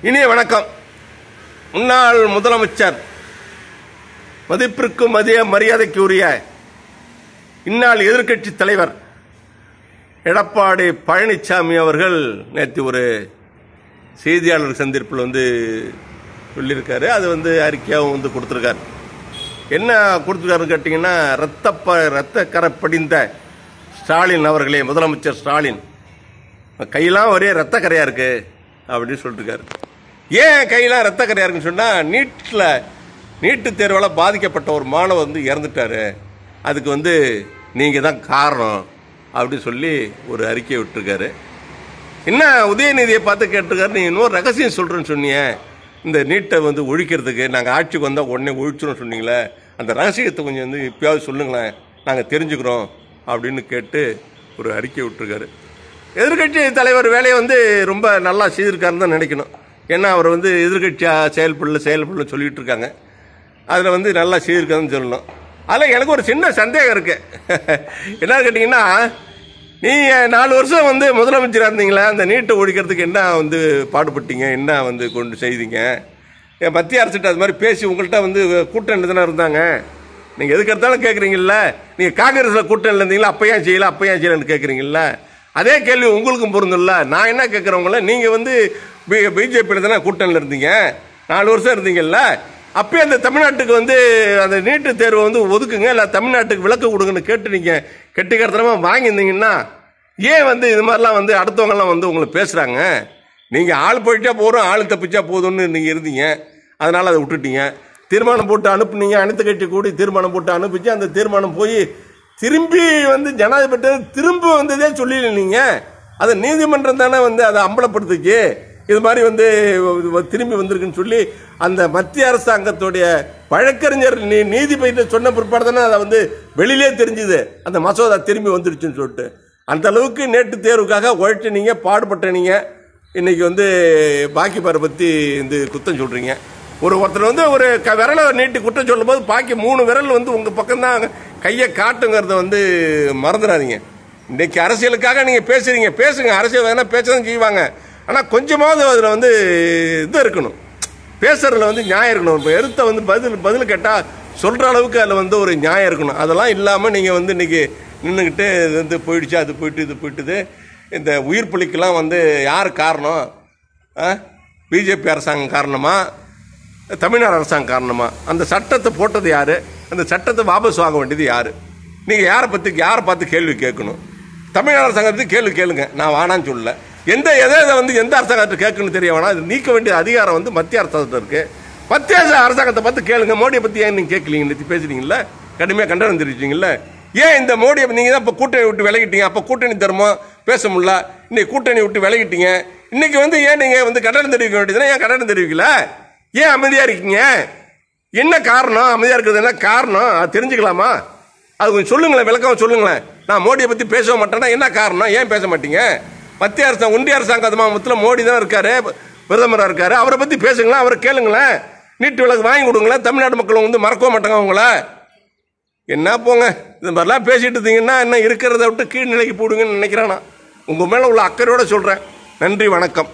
இனிய வணக்கம். முன்னாள் முதலமைச்சர், மதிப்பிற்கும் மரியாதைக்கு உரிய இந்நாள் எதிர்க்கட்சி தலைவர் எடப்பாடி பழனிசாமி அவர்கள் நேற்று ஒரு செய்தியாளர் சந்திப்பில் சொல்லியிருக்காரு. அது அறிக்கையாகவும் கொடுத்துருக்காரு. என்ன கொடுத்துருக்காருன்னு கேட்டிங்கன்னா, ரத்த கரை படிந்த ஸ்டாலின் அவர்களே, முதலமைச்சர் ஸ்டாலின் கையெல்லாம் ஒரே ரத்த கரையாக இருக்கு அப்படின்னு சொல்லிட்டுருக்காரு. ஏன் கையெல்லாம் ரத்த கரையாக இருக்குன்னு சொன்னால், நீட்டு தேர்வால் பாதிக்கப்பட்ட ஒரு மாணவர் இறந்துட்டாரு, அதுக்கு நீங்கள் தான் காரணம் அப்படின்னு சொல்லி ஒரு அறிக்கையை விட்டுருக்காரு. என்ன உதயநிதியை பார்த்து கேட்டிருக்காரு, நீ இன்னொரு ரகசியம் சொல்கிறேன்னு சொன்னீங்க, இந்த நீட்டை ஒழிக்கிறதுக்கு நாங்கள் ஆட்சிக்கு வந்தால் உடனே ஒழிச்சிடும் சொன்னீங்களே, அந்த ரகசியத்தை கொஞ்சம் இப்பயாவது சொல்லுங்களேன், நாங்கள் தெரிஞ்சுக்கிறோம் அப்படின்னு கேட்டு ஒரு அறிக்கை விட்டுருக்காரு. எதிர்கட்சி தலைவர் வேலையை ரொம்ப நல்லா செய்திருக்காருன்னு தான் நினைக்கணும். ஏன்னா அவர் எதிர்கட்சியாக செயல்படல சொல்லிட்டு இருக்காங்க. அதில் நல்லா செய்திருக்காருன்னு சொல்லணும். அதில் எனக்கு ஒரு சின்ன சந்தேகம் இருக்கு. என்ன கேட்டிங்கன்னா, நீங்கள் 4 வருஷம் முதலமைச்சராக இருந்தீங்களா, அந்த நீட்டை ஒழிக்கிறதுக்கு என்ன பாடுபட்டீங்க, என்ன கொண்டு செய்தீங்க? மத்திய அரசுகிட்ட அது மாதிரி பேசி உங்கள்கிட்ட கூட்டணி தானே இருந்தாங்க. நீங்கள் எதுக்கு எடுத்தாலும் கேட்குறீங்கல்ல, நீங்கள் காங்கிரஸில் கூட்டணியில் இருந்தீங்களா, அப்பையா செய்யலன்னு கேட்குறீங்கல்ல, அதே கேள்வி உங்களுக்கும் பொருந்தும்ல. நான் என்ன கேட்குறவங்கள, நீங்கள் பிஜேபியில் தானே கூட்டணியில் இருந்தீங்க, 4 வருஷம் இருந்தீங்கல்ல, அப்பயே அந்த தமிழ்நாட்டுக்கு அந்த நீட்டு தேர்வை ஒதுக்குங்க, இல்லை தமிழ்நாட்டுக்கு விலக்கு கொடுங்கன்னு கேட்டு நீங்கள் கெட்டிக்கடத்தனமாக வாங்கியிருந்தீங்கன்னா, ஏன் இது மாதிரிலாம் அடுத்தவங்கலாம் உங்களை பேசுகிறாங்க? நீங்கள் ஆள் போயிட்டா போகிறோம், ஆள் தப்பிச்சா போதும்னு நீங்கள் இருந்தீங்க, அதனால் அதை விட்டுட்டீங்க. தீர்மானம் போட்டு அனுப்புனீங்க, அனைத்து கட்சி கூடி தீர்மானம் போட்டு அனுப்பிச்சு, அந்த தீர்மானம் போய் திரும்பி ஜனாதிபதி திரும்ப வந்ததே சொல்லல. நீங்கள் அதை நீதிமன்றம் தானே அதை அம்பலப்படுத்துச்சு, இது மாதிரி திரும்பி வந்திருக்குன்னு சொல்லி அந்த மத்திய அரசாங்கத்துடைய வழக்கறிஞர் நீதிபதி சொன்ன பிற்பாடு தானே அதை வெளியிலே தெரிஞ்சுது, அந்த மசோதா திரும்பி வந்துடுச்சுன்னு சொல்லிட்டு. அந்த அளவுக்கு நேற்று தேர்வுக்காக உழைச்சினீங்க, பாடுபட்டனீங்க. இன்னைக்கு பாக்கி பாரை பற்றி குத்தம் சொல்றீங்க. ஒருத்தர் ஒரு விரலை நீட்டி குற்றம் சொல்லும் போது பாக்கி 3 விரல் உங்க பக்கம் தான் கையை காட்டுங்கிறத மறந்துடாதீங்க. இன்னைக்கு அரசியலுக்காக நீங்க பேசுங்க, அரசியல் வேணா பேசதான் செய்வாங்க. ஆனா கொஞ்சமாவது அதுல இது இருக்கணும், பேசுறதுல நியாயம் இருக்கணும். இப்போ எடுத்த பதில் கேட்டா சொல்ற அளவுக்கு அதுல ஒரு நியாயம் இருக்கணும். அதெல்லாம் இல்லாம நீங்க இன்னைக்கு நின்றுக்கிட்டு போயிடுச்சு, அது போயிட்டு இது போயிட்டுது. இந்த உயிர் பலிக்கெல்லாம் யார் காரணம்? பிஜேபி அரசாங்கம் காரணமா, தமிழ்நாடு அரசாங்கம் காரணமா? அந்த சட்டத்தை போட்டது யாரு? அந்த சட்டத்தை வாபஸ் வாங்க வேண்டியது யாரு? நீங்க யாரை பார்த்து கேள்வி கேட்கணும்? தமிழ்நாடு அரசாங்கத்துக்கு கேள்வி கேளுங்க, நான் வானான்னு சொல்லல. எந்த அரசாங்கத்தை கேட்கணும்னு தெரிய வேணாம். இது நீக்க வேண்டிய அதிகாரம் மத்திய அரசாங்கத்தை இருக்கு. மத்திய அரசாங்கத்தை பார்த்து கேளுங்க. மோடியை பத்தி ஏன் நீங்க கேட்கலீங்க? பேசுறீங்கல்ல, கடுமையா கண்டனம் தெரிவிச்சீங்கல்ல. ஏன் இந்த மோடியை நீங்க தான் இப்ப கூட்டணி விட்டு விலகிட்டீங்க, அப்ப கூட்டணி தருமம் பேச முடியல, இன்னைக்கு கூட்டணி விட்டு விலகிட்டீங்க. இன்னைக்கு ஏன் நீங்க கண்டனம் தெரிவிக்க வேண்டியதுன்னா ஏன் கண்டனம் தெரிவிக்கல? ஏன் அமைதியா இருக்கீங்க? என்ன காரணம்? அமைதியா இருக்கிறது என்ன காரணம்? அது தெரிஞ்சுக்கலாமா? அது கொஞ்சம் சொல்லுங்களேன், விளக்கம் சொல்லுங்களேன். நான் மோடியை பத்தி பேச மாட்டேன்னா என்ன காரணம்? ஏன் பேச மாட்டீங்க? மத்திய அரசாங்கம், ஒன்றிய அரசாங்கத்தில் மோடி தான் இருக்காரு, பிரதமராக இருக்காரு, அவரை பத்தி பேசுங்களேன், அவரை கேளுங்களேன், நீட்டு விலக்கு வாங்கி கொடுங்களேன். தமிழ்நாடு மக்கள் மறக்க மாட்டாங்க அவங்கள. என்ன போங்க, இந்த மாதிரிலாம் பேசிட்டு இருந்தீங்கன்னா என்ன இருக்கிறத விட்டு கீழ்நிலைக்கு போடுங்கன்னு நினைக்கிறானா? உங்க மேல உள்ள அக்கறையோட சொல்றேன். நன்றி, வணக்கம்.